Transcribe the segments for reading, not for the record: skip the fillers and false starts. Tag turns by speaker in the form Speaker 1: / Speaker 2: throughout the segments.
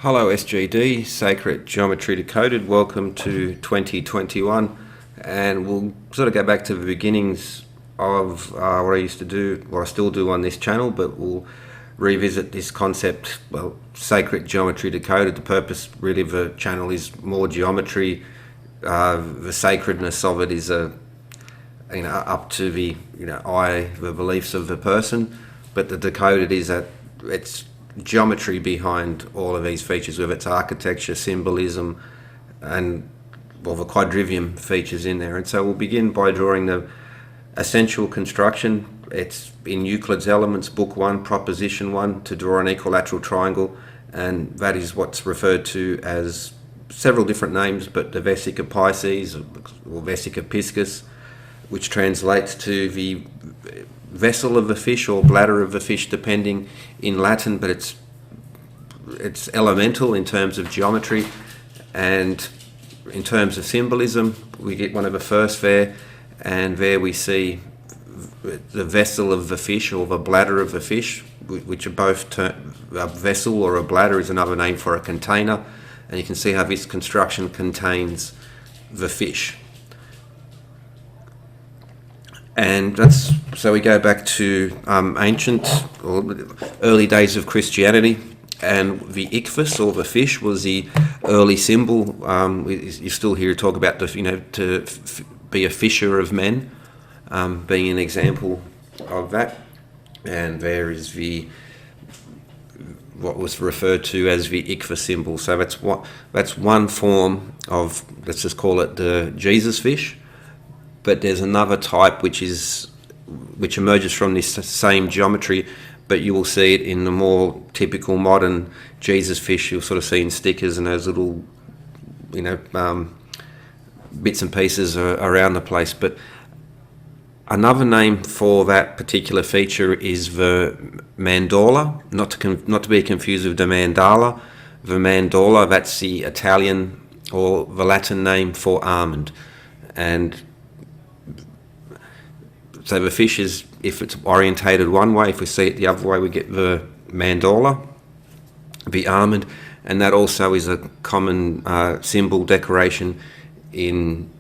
Speaker 1: Hello SGD, Sacred Geometry Decoded, welcome to 2021, and we'll sort of go back to the beginnings of what I used to do, what I still do on this channel, but we'll revisit this concept, well, Sacred Geometry Decoded. The purpose really of the channel is more geometry. The sacredness of it is up to the the beliefs of the person, but the decoded is that it's geometry behind all of these features, whether it's architecture, symbolism, and the quadrivium features in there. And so we'll begin by drawing the essential construction. It's in Euclid's Elements, Book 1, Proposition 1, to draw an equilateral triangle, and that is what's referred to as several different names, but the Vesica Pisces or Vesica Piscis, which translates to the vessel of the fish or bladder of the fish, depending in Latin, but it's elemental in terms of geometry, and in terms of symbolism we get one of the first there, and there we see the vessel of the fish or the bladder of the fish, which are both a vessel or a bladder is another name for a container, and you can see how this construction contains the fish. And so we go back to ancient or early days of Christianity, and the Icthys or the fish was the early symbol. You still hear talk about to be a fisher of men, being an example of that. And there is what was referred to as the Icthys symbol. So that's one form of, let's just call it the Jesus fish. But there's another type which emerges from this same geometry, but you will see it in the more typical modern Jesus fish. You'll sort of see in stickers and those little, bits and pieces around the place. But another name for that particular feature is the Mandorla, not to be confused with the Mandala. The Mandorla, that's the Italian or the Latin name for almond, and so the fish is, if it's orientated one way, if we see it the other way, we get the Mandorla, the almond, and that also is a common symbol decoration in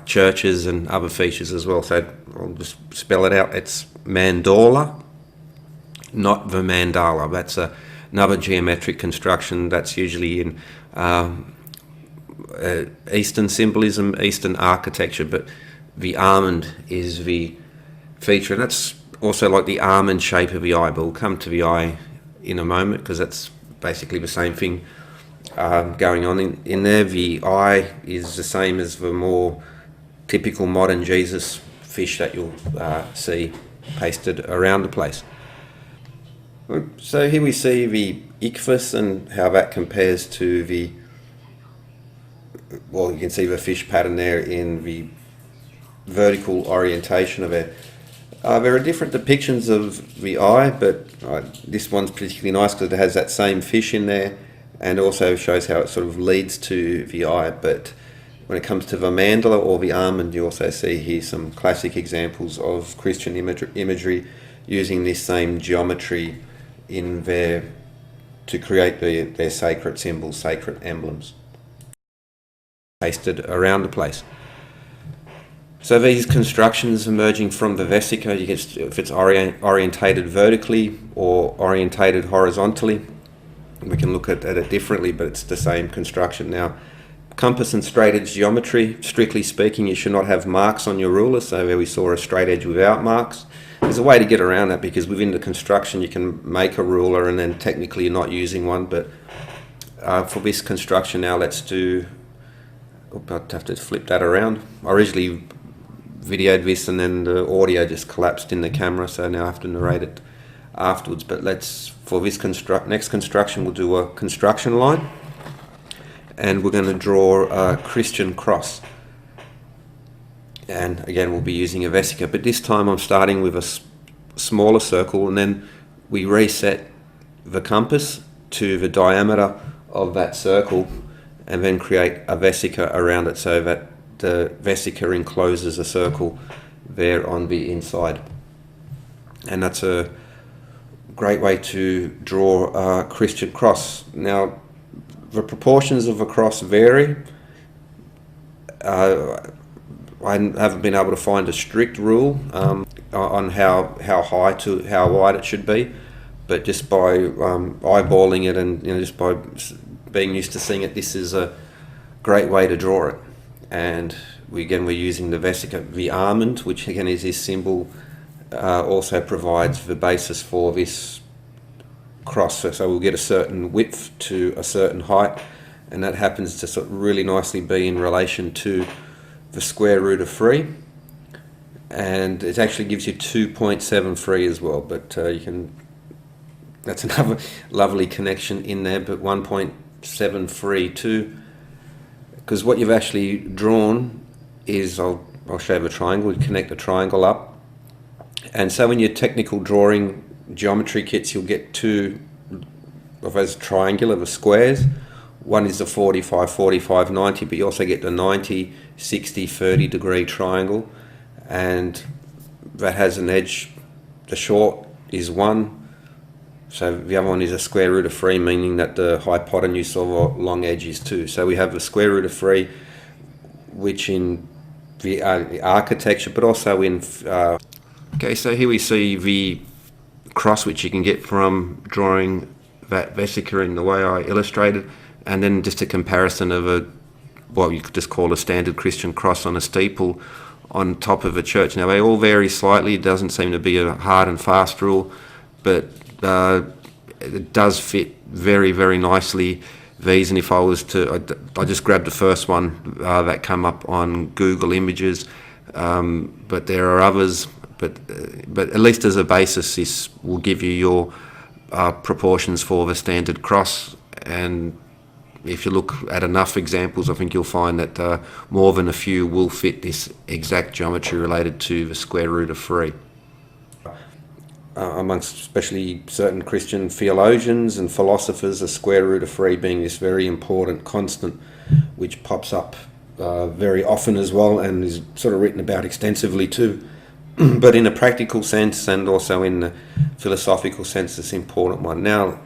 Speaker 1: churches and other features as well. So I'll just spell it out. It's Mandorla, not the mandala. That's another geometric construction that's usually in Eastern symbolism, Eastern architecture, but the almond is the feature, and that's also like the almond shape of the eye, but we'll come to the eye in a moment because that's basically the same thing going on in there. The eye is the same as the more typical modern Jesus fish that you'll see pasted around the place. So here we see the Icthys and how that compares to you can see the fish pattern there in the vertical orientation of it. There are different depictions of the eye, but this one's particularly nice because it has that same fish in there, and also shows how it sort of leads to the eye. But when it comes to the mandala or the almond, you also see here some classic examples of Christian imagery using this same geometry in there to create their sacred symbols, sacred emblems pasted around the place. So these constructions emerging from the Vesica, you get, if it's orientated vertically or orientated horizontally, we can look at it differently, but it's the same construction. Now, compass and straight edge geometry, strictly speaking, you should not have marks on your ruler. So there we saw a straight edge without marks. There's a way to get around that because within the construction you can make a ruler and then technically you're not using one. But for this construction now, let's do, I'd have to flip that around. I originally videoed this and then the audio just collapsed in the camera, so now I have to narrate it afterwards. But for this next construction, we'll do a construction line, and we're going to draw a Christian cross, and again we'll be using a Vesica, but this time I'm starting with a smaller circle, and then we reset the compass to the diameter of that circle and then create a Vesica around it so that the Vesica encloses a circle there on the inside. And that's a great way to draw a Christian cross. Now, the proportions of a cross vary. I haven't been able to find a strict rule on how high to how wide it should be, but just by eyeballing it and just by being used to seeing it, this is a great way to draw it. And we're using the Vesica, the almond, which again is this symbol, also provides the basis for this cross. So we'll get a certain width to a certain height, and that happens to sort of really nicely be in relation to the square root of 3, and it actually gives you 2.73 as well, but that's another lovely connection in there, but 1.732, because what you've actually drawn is, I'll show you the triangle. You connect the triangle up, and so in your technical drawing geometry kits you'll get two of those triangular, the squares. One is the 45, 45, 90, but you also get the 90, 60, 30 degree triangle, and that has an edge. The short is 1, so the other one is a square root of 3, meaning that the hypotenuse of a long edge is 2. So we have the square root of 3, which in the architecture, but also in... Okay, so here we see the cross, which you can get from drawing that Vesica in the way I illustrated, and then just a comparison of what you could just call a standard Christian cross on a steeple on top of a church. Now they all vary slightly. It doesn't seem to be a hard and fast rule, but it does fit very, very nicely these. And if I was to, I just grabbed the first one that came up on Google Images, but there are others. But at least as a basis, this will give you your proportions for the standard cross. And if you look at enough examples, I think you'll find that more than a few will fit this exact geometry related to the square root of 3. Amongst especially certain Christian theologians and philosophers, the square root of 3 being this very important constant, which pops up very often as well, and is sort of written about extensively too. But in a practical sense and also in the philosophical sense, it's an important one. Now,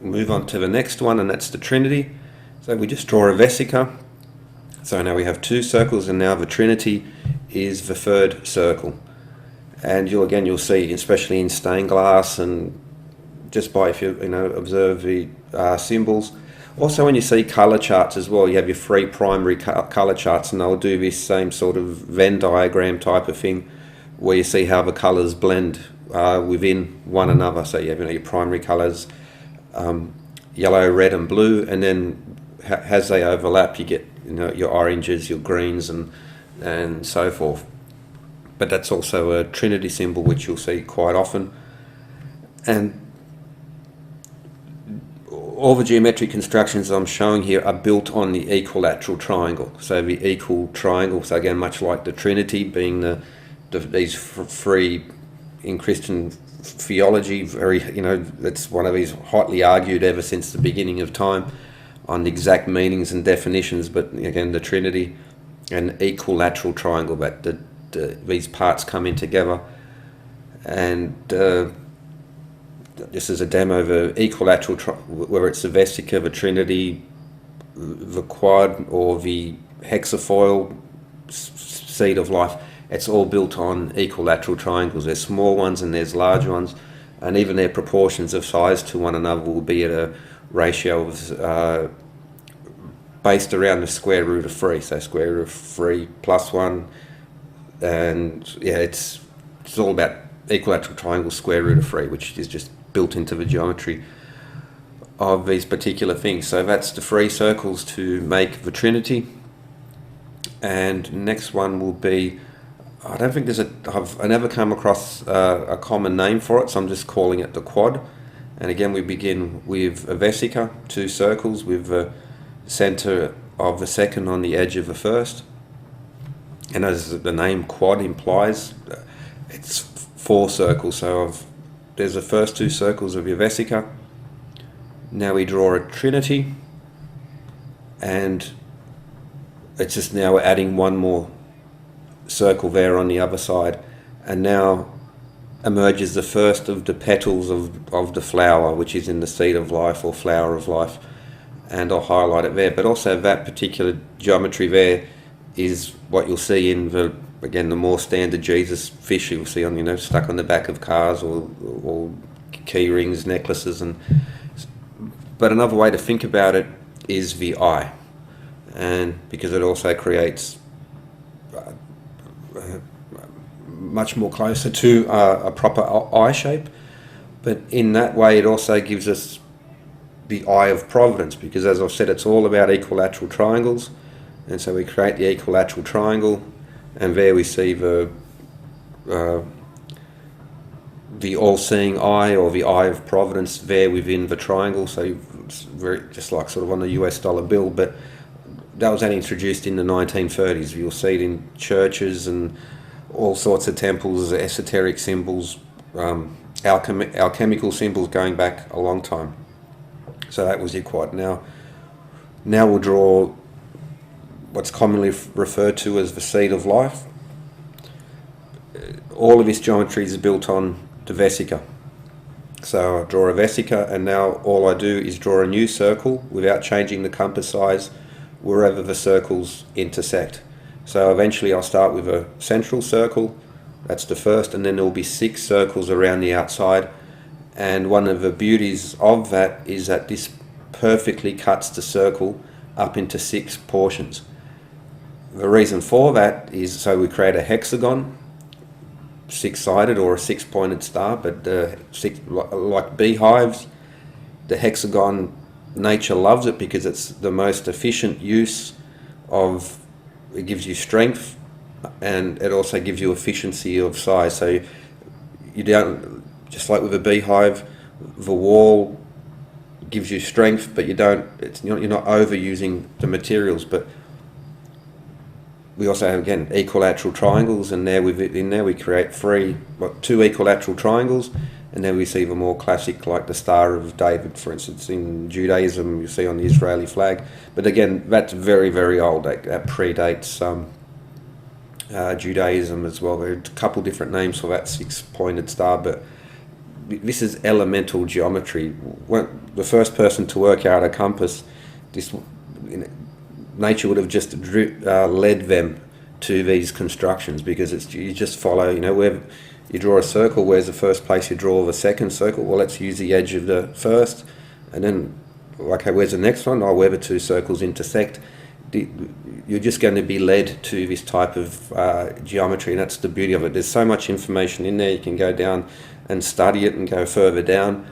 Speaker 1: move on to the next one, and that's the Trinity. So we just draw a Vesica. So now we have 2 circles, and now the Trinity is the 3rd circle. And you'll see, especially in stained glass, and just by if you observe the symbols. Also, when you see color charts as well, you have your 3 primary color charts, and they'll do this same sort of Venn diagram type of thing, where you see how the colors blend within one another. So you have your primary colors, yellow, red, and blue, and then as they overlap, you get your oranges, your greens, and so forth. But that's also a Trinity symbol, which you'll see quite often. And all the geometric constructions I'm showing here are built on the equilateral triangle. So the equal triangle, so again, much like the Trinity being these 3 in Christian theology, that's one of these hotly argued ever since the beginning of time on the exact meanings and definitions. But again, the Trinity, an equilateral triangle, that these parts come in together. And this is a demo of an equilateral, whether it's the Vesica, the Trinity, the quad, or the hexafoil seed of life. It's all built on equilateral triangles. There's small ones and there's large ones, and even their proportions of size to one another will be at a ratio of based around the square root of 3. So square root of 3 plus 1, and yeah, it's all about equilateral triangle square root of 3, which is just built into the geometry of these particular things. So that's the 3 circles to make the Trinity. And next one will be, I don't think I never come across a common name for it, so I'm just calling it the quad. And again, we begin with a Vesica, 2 circles with the center of the 2nd on the edge of the 1st. And as the name quad implies, it's 4 circles. So there's the first 2 circles of your Vesica. Now we draw a Trinity, and it's just now we're adding one more circle there on the other side. And now emerges the first of the petals of the flower, which is in the seed of life or flower of life, and I'll highlight it there. But also that particular geometry there is what you'll see in the, again, the more standard Jesus fish you'll see on, you know, stuck on the back of cars or key rings, necklaces. But another way to think about it is the eye, and because it also creates much more closer to a proper eye shape, but in that way it also gives us the eye of providence, because as I've said, it's all about equilateral triangles, and so we create the equilateral triangle, and there we see the all-seeing eye, or the eye of providence, there within the triangle. So it's very, just like sort of on the US dollar bill, but that was only introduced in the 1930s. You'll see it in churches and all sorts of temples, esoteric symbols, alchemical symbols going back a long time. So that was Euclid. Now we'll draw what's commonly referred to as the seed of life. All of this geometry is built on the Vesica. So I draw a Vesica, and now all I do is draw a new circle without changing the compass size wherever the circles intersect. So eventually I'll start with a central circle, that's the first, and then there will be 6 circles around the outside. And one of the beauties of that is that this perfectly cuts the circle up into 6 portions. The reason for that is so we create a hexagon, 6-sided or a 6-pointed star, but like beehives, the hexagon, nature loves it because it's the most efficient use of, it gives you strength, and it also gives you efficiency of size. So you don't, just like with a beehive, the wall gives you strength, but you're not overusing the materials. But we also have, again, equilateral triangles, and in there we create 2 equilateral triangles, and then we see the more classic, like the Star of David, for instance, in Judaism, you see on the Israeli flag. But again, that's very, very old. That predates Judaism as well. There are a couple different names for that 6-pointed star, but this is elemental geometry. The first person to work out a compass, nature would have just led them to these constructions, because you just follow, where you draw a circle, where's the first place you draw the second circle? Well, let's use the edge of the first, and then, okay, where's the next one? Oh, where the 2 circles intersect. You're just going to be led to this type of geometry, and that's the beauty of it. There's so much information in there. You can go down and study it and go further down,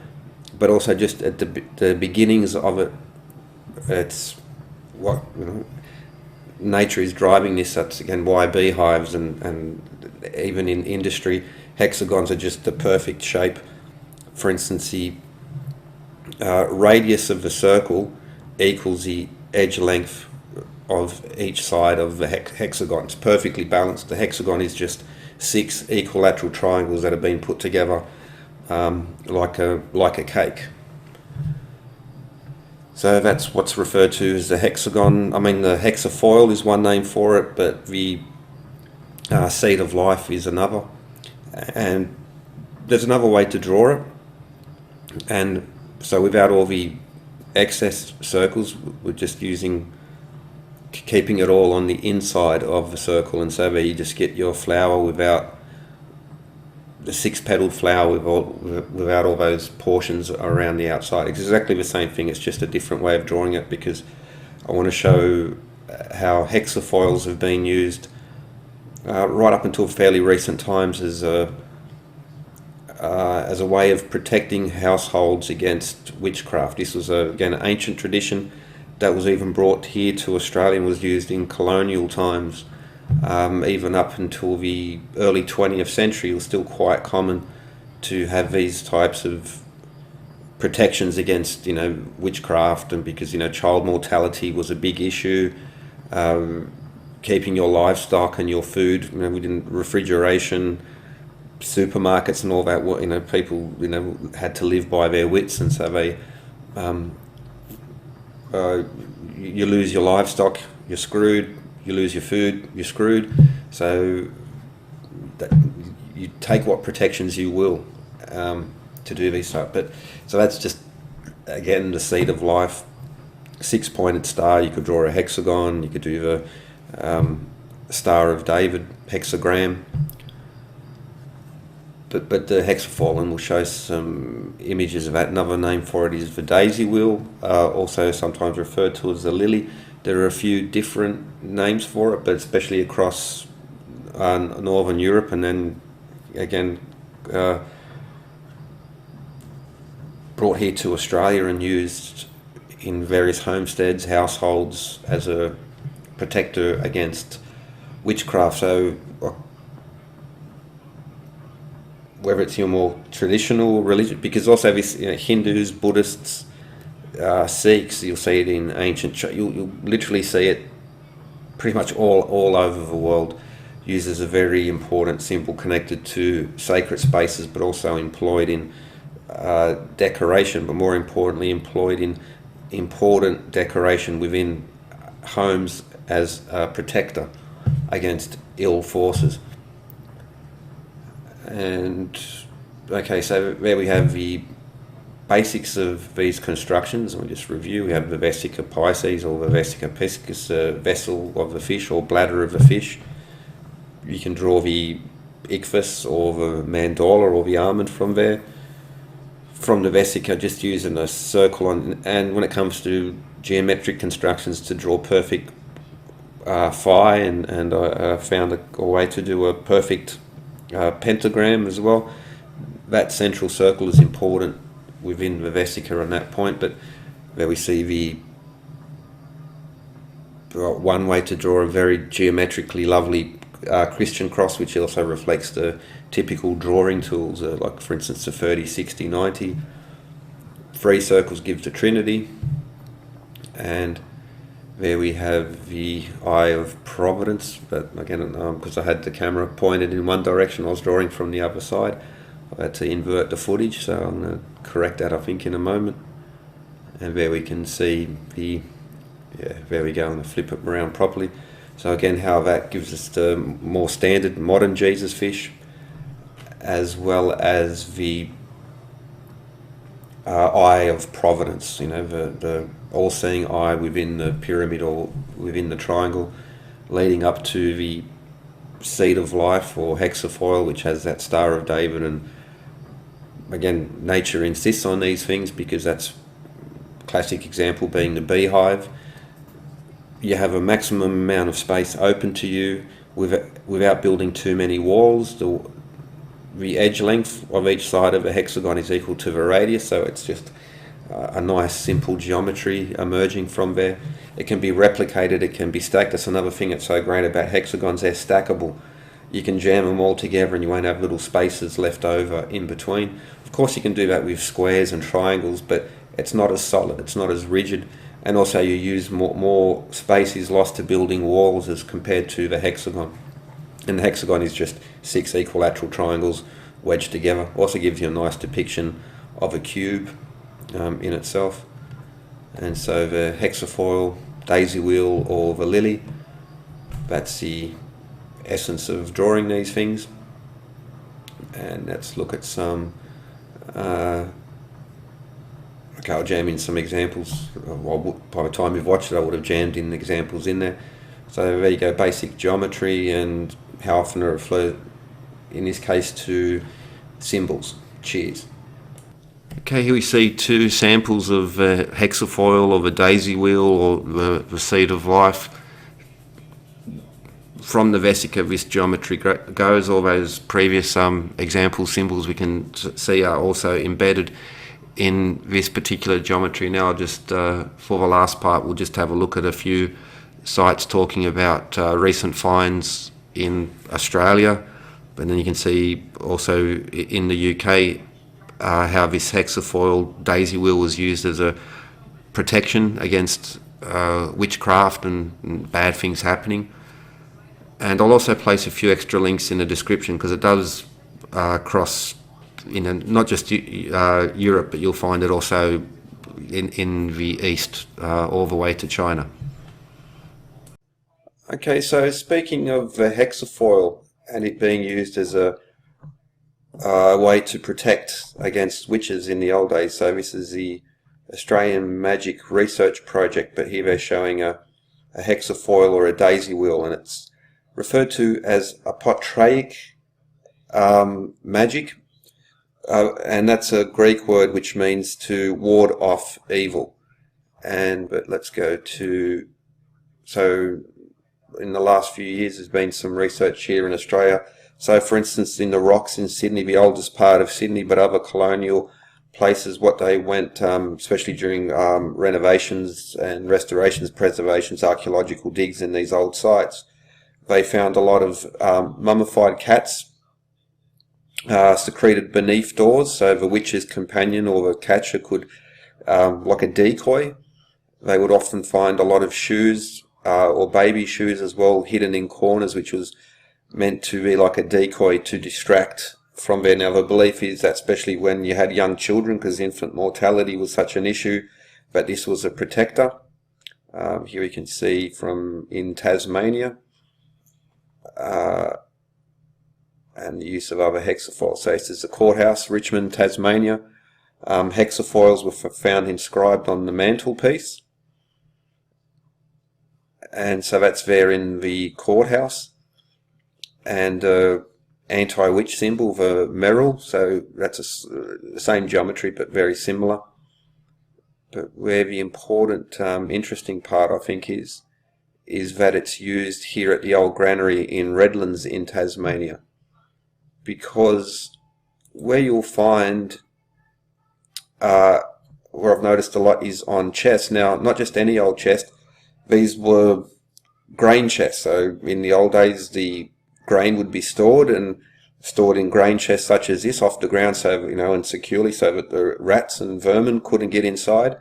Speaker 1: but also just at the beginnings of it, it's what nature is driving this. That's again why beehives and even in industry, hexagons are just the perfect shape. For instance, the radius of the circle equals the edge length of each side of the hexagon. It's perfectly balanced. The hexagon is just 6 equilateral triangles that have been put together like a cake. So that's what's referred to as the hexagon. I mean, the hexafoil is one name for it, but the seed of life is another. And there's another way to draw it. And so without all the excess circles, we're just keeping it all on the inside of the circle. And so there you just get your flower without the 6-petaled flower without all those portions around the outside. It's exactly the same thing, it's just a different way of drawing it, because I want to show how hexafoils have been used right up until fairly recent times as a way of protecting households against witchcraft. This was again an ancient tradition that was even brought here to Australia and was used in colonial times. Even up until the early 20th century, it was still quite common to have these types of protections against, witchcraft, and because, child mortality was a big issue, keeping your livestock and your food, we didn't, refrigeration, supermarkets and all that, people, had to live by their wits, and so they, you lose your livestock, you're screwed. You lose your food, you're screwed. So you take what protections you will to do these stuff. But so that's just again the seed of life. 6-pointed star. You could draw a hexagon. You could do the Star of David hexagram. But the hexafoil, and we'll show some images of that. Another name for it is the daisy wheel, also sometimes referred to as the lily. There are a few different names for it, but especially across Northern Europe, and then again brought here to Australia and used in various homesteads, households, as a protector against witchcraft. So whether it's your more traditional religion, because also this, Hindus, Buddhists, Sikhs, you'll see it in ancient, you'll literally see it pretty much all over the world, used as a very important symbol connected to sacred spaces, but also employed in decoration, but more importantly employed in important decoration within homes as a protector against ill forces. And okay, so there we have the basics of these constructions. We'll just review. We have the Vesica Pisces or the Vesica Piscis, vessel of the fish or bladder of the fish. You can draw the Icthys or the Mandorla or the almond from there. From the Vesica, just using a circle on, and when it comes to geometric constructions, to draw perfect phi, and I found a way to do a perfect pentagram as well. That central circle is important within the Vesica on that point, but there we see the one way to draw a very geometrically lovely Christian cross, which also reflects the typical drawing tools, like for instance the 30, 60, 90. 3 circles give the Trinity, and there we have the Eye of Providence. But again, because I had the camera pointed in one direction, I was drawing from the other side. I had to invert the footage, so I'm going to correct that I think in a moment. And there we can see the, there we go, I'm going to flip it around properly. So again, how that gives us the more standard modern Jesus fish, as well as the Eye of Providence, the all-seeing eye within the pyramid or within the triangle, leading up to the seed of life or hexafoil, which has that Star of David. And again, nature insists on these things because that's classic example being the beehive. You have a maximum amount of space open to you without building too many walls. The edge length of each side of a hexagon is equal to the radius, so it's just a nice simple geometry emerging from there. It can be replicated, it can be stacked. That's another thing that's so great about hexagons, they're stackable. You can jam them all together and you won't have little spaces left over in between. Of course you can do that with squares and triangles, but it's not as solid, it's not as rigid, and also you use more space is lost to building walls as compared to the hexagon. And the hexagon is just 6 equilateral triangles wedged together. Also gives you a nice depiction of a cube in itself. And so the hexafoil, daisy wheel, or the lily, that's the essence of drawing these things. And let's look at some, okay, I'll jam in some examples. Well, by the time you've watched it, I would have jammed in examples in there. So there you go, basic geometry and how often it refers, in this case, to symbols. Cheers. Okay, here we see 2 samples of hexafoil or the daisy wheel or the seed of life. From the Vesica, this geometry goes. All those previous example symbols we can see are also embedded in this particular geometry. Now, just for the last part, we'll just have a look at a few sites talking about recent finds in Australia, and then you can see also in the UK how this hexafoil daisy wheel was used as a protection against witchcraft and bad things happening. And I'll also place a few extra links in the description because it does cross not just Europe, but you'll find it also in the East all the way to China. Okay, so speaking of the hexafoil and it being used as a way to protect against witches in the old days. So this is the Australian Magic Research Project, but here they're showing a hexafoil or a daisy wheel, and it's referred to as apotraic magic, and that's a Greek word which means to ward off evil. But let's go to, so in the last few years there's been some research here in Australia. So for instance, in the rocks in Sydney, the oldest part of Sydney, but other colonial places, what they went, especially during renovations and restorations, preservations, archaeological digs in these old sites, they found a lot of mummified cats secreted beneath doors, so the witch's companion or the catcher could, like a decoy, they would often find a lot of shoes or baby shoes as well hidden in corners, which was meant to be like a decoy to distract from there. Now the belief is that especially when you had young children, because infant mortality was such an issue, that this was a protector. Here we can see from in Tasmania, and the use of other hexafoils. So this is the courthouse, Richmond, Tasmania. Hexafoils were found inscribed on the mantelpiece, and so that's there in the courthouse. And anti-witch symbol, the merrill, so that's the same geometry but very similar. But where the important, interesting part I think is that it's used here at the old granary in Redlands in Tasmania, because where you'll find, where I've noticed a lot, is on chests. Now, not just any old chest, these were grain chests. So in the old days, the grain would be stored in grain chests such as this off the ground, so and securely, so that the rats and vermin couldn't get inside.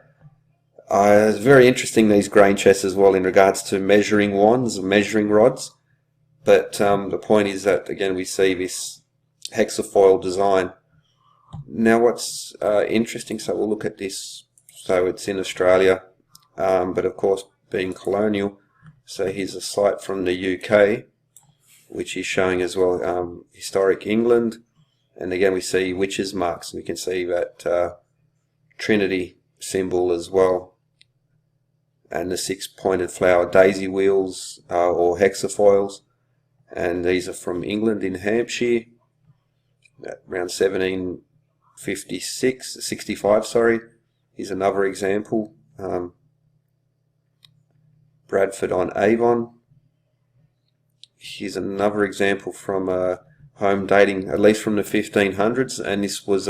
Speaker 1: It's very interesting, these grain chests as well, in regards to measuring wands, measuring rods. But the point is that again we see this hexafoil design. Now what's interesting, so we'll look at this. So it's in Australia, but of course being colonial. So here's a site from the UK, which is showing as well historic England, and again we see witches marks, and we can see that Trinity symbol as well, and the six-pointed flower daisy wheels or hexafoils, and these are from England in Hampshire around 65, sorry. Here's another example, Bradford on Avon. Here's another example from a home dating at least from the 1500s, and this was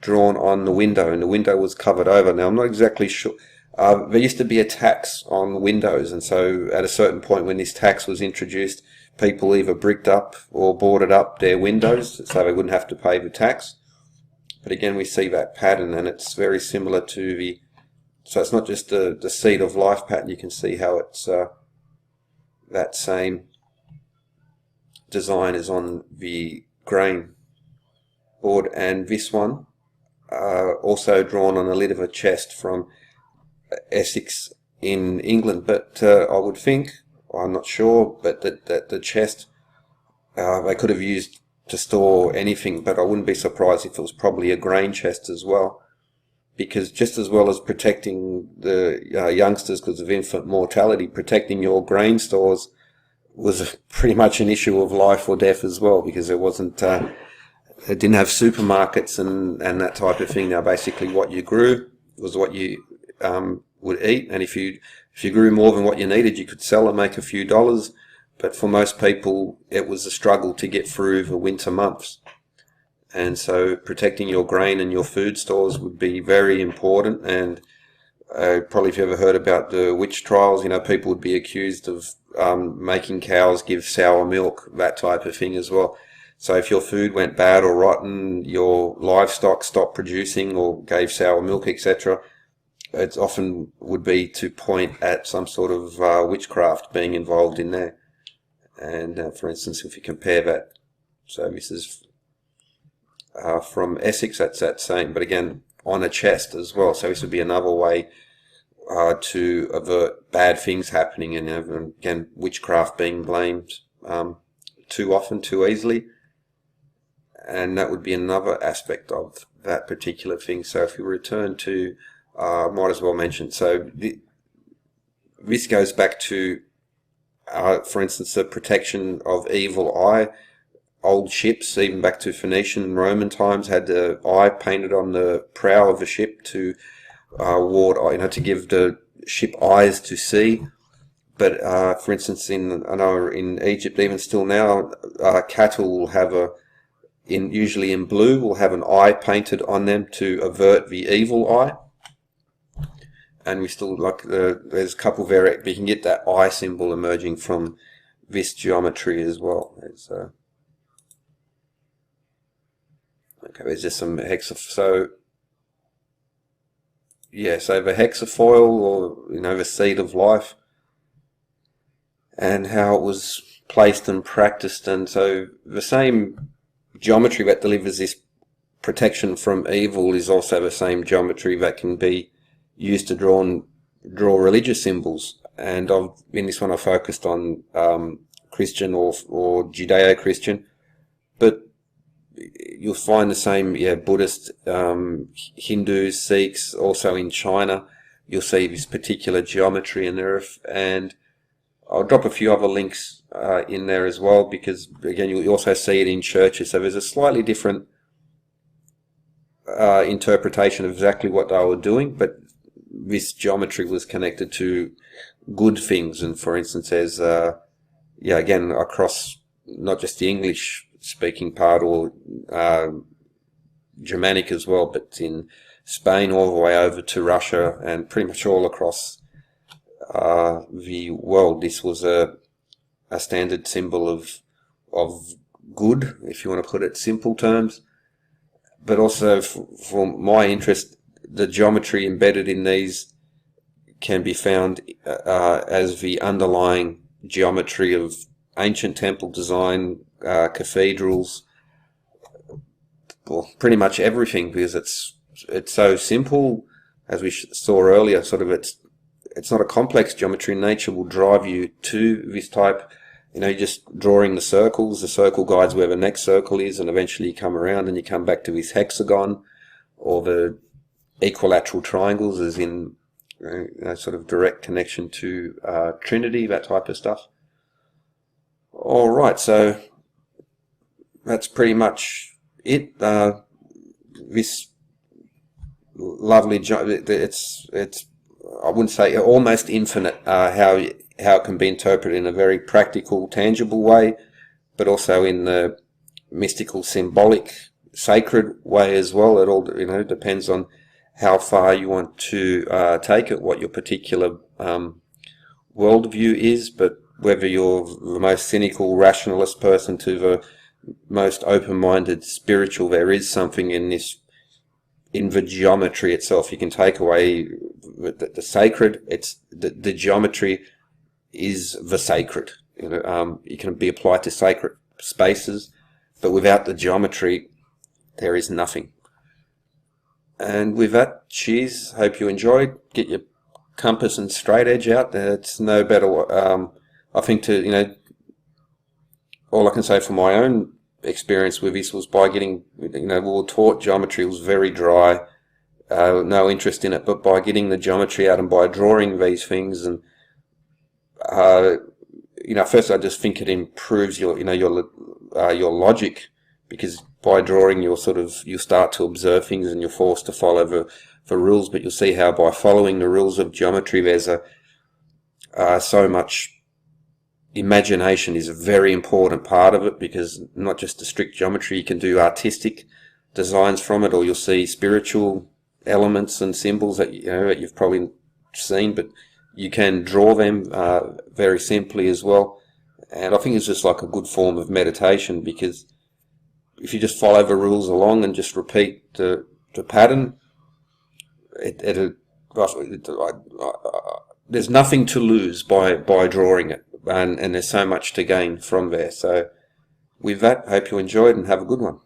Speaker 1: drawn on the window, and the window was covered over. Now I'm not exactly sure. There used to be a tax on windows, and so at a certain point when this tax was introduced, people either bricked up or boarded up their windows so they wouldn't have to pay the tax. But again we see that pattern, and it's very similar to the, so it's not just the seed of life pattern. You can see how it's that same design is on the grain board. And this one also drawn on the lid of a chest from Essex in England, but I would think, I'm not sure, but that the chest they could have used to store anything, but I wouldn't be surprised if it was probably a grain chest as well, because just as well as protecting the youngsters because of infant mortality, protecting your grain stores was pretty much an issue of life or death as well, because it wasn't, it didn't have supermarkets and that type of thing. Now basically what you grew was what you would eat, and if you grew more than what you needed, you could sell and make a few dollars. But for most people it was a struggle to get through the winter months, and so protecting your grain and your food stores would be very important. And probably if you ever heard about the witch trials, people would be accused of making cows give sour milk, that type of thing as well. So if your food went bad or rotten, your livestock stopped producing or gave sour milk, etc., it often would be to point at some sort of witchcraft being involved in there. And for instance, if you compare that, so this is from Essex, that's that same, but again on a chest as well. So this would be another way to avert bad things happening, and again witchcraft being blamed too often, too easily. and that would be another aspect of that particular thing. So if we return to, might as well mention, so this goes back to, for instance, the protection of evil eye. Old ships, even back to Phoenician and Roman times, had the eye painted on the prow of a ship to ward, to give the ship eyes to see. But for instance, I know in Egypt, even still now, cattle will have usually in blue, will have an eye painted on them to avert the evil eye. And we still there's a couple of we can get that eye symbol emerging from this geometry as well. Okay, there's just some so the hexafoil, or the seed of life, and how it was placed and practiced. And so the same geometry that delivers this protection from evil is also the same geometry that can be used to draw religious symbols. And in this one I focused on Christian or Judeo-Christian, but you'll find the same, Buddhist, Hindus, Sikhs. Also in China, you'll see this particular geometry in there, and I'll drop a few other links in there as well, because again, you'll also see it in churches. So there's a slightly different interpretation of exactly what they were doing, but this geometry was connected to good things. And for instance, there's again, across not just the English speaking part, or Germanic as well, but in Spain all the way over to Russia, and pretty much all across the world, this was a standard symbol of good, if you want to put it simple terms. But also for my interest, the geometry embedded in these can be found as the underlying geometry of ancient temple design, cathedrals, well, pretty much everything, because it's so simple, as we saw earlier. Sort of it's not a complex geometry. Nature will drive you to this type. You're just drawing the circles. The circle guides where the next circle is, and eventually you come around and you come back to this hexagon, or the equilateral triangles, as in sort of direct connection to Trinity, that type of stuff. All right, so that's pretty much it. This lovely, it's I wouldn't say almost infinite, how it can be interpreted in a very practical, tangible way, but also in the mystical, symbolic, sacred way as well. It all depends on how far you want to take it, what your particular worldview is, but whether you're the most cynical, rationalist person to the most open-minded spiritual, there is something in the geometry itself. You can take away the sacred. It's the geometry is the sacred. It can be applied to sacred spaces, but without the geometry, there is nothing. And with that, cheers. Hope you enjoyed. Get your compass and straight edge out there. It's no better. I think all I can say from my own experience with this was by getting, we were taught geometry was very dry, no interest in it, but by getting the geometry out and by drawing these things, and first I just think it improves your logic, because by drawing you start to observe things and you're forced to follow the rules. But you'll see how by following the rules of geometry, there's so much imagination is a very important part of it, because not just the strict geometry, you can do artistic designs from it, or you'll see spiritual elements and symbols that that you've probably seen, but you can draw them very simply as well. And I think it's just like a good form of meditation, because if you just follow the rules along and just repeat the pattern, there's nothing to lose by drawing it, and there's so much to gain from there. So with that, I hope you enjoyed and have a good one.